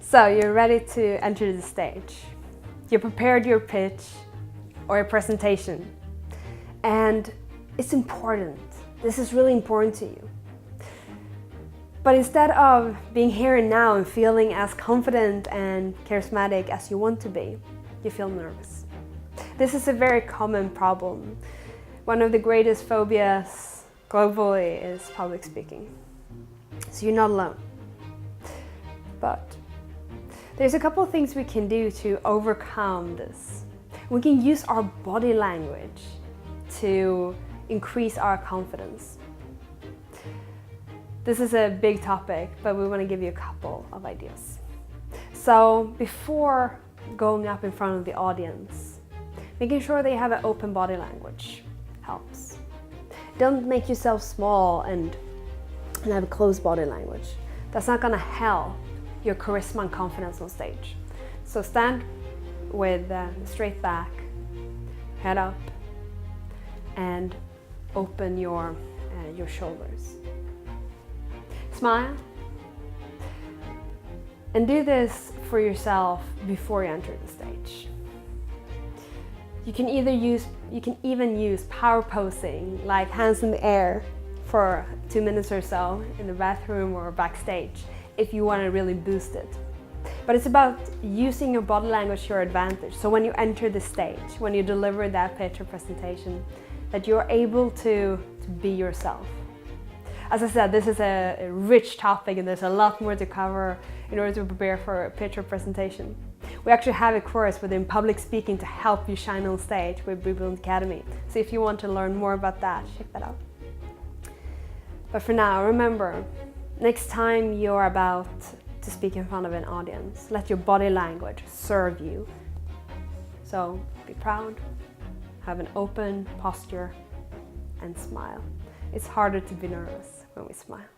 So you're ready to enter the stage. You prepared your pitch or a presentation, and it's important. This is really important to you. But instead of being here and now and feeling as confident and charismatic as you want to be, you feel nervous. This is a very common problem. One of the greatest phobias globally is public speaking. So you're not alone. But there's a couple of things we can do to overcome this. We can use our body language to increase our confidence. This is a big topic, but we want to give you a couple of ideas. So before going up in front of the audience, making sure that you have an open body language helps. Don't make yourself small and have a closed body language. That's not going to help your charisma and confidence on stage. So stand with straight back, head up, and open your shoulders. Smile, and do this for yourself before you enter the stage. You can even use power posing, like hands in the air, for 2 minutes or so in the bathroom or backstage, if you want to really boost it. But it's about using your body language to your advantage. So when you enter the stage, when you deliver that pitch or presentation, that you're able to be yourself. As I said, this is a rich topic and there's a lot more to cover in order to prepare for a pitch or presentation. We actually have a course within public speaking to help you shine on stage with Wellbeing Academy. So if you want to learn more about that, check that out. But for now, remember, next time you're about to speak in front of an audience, let your body language serve you. So be proud, have an open posture, and smile. It's harder to be nervous when we smile.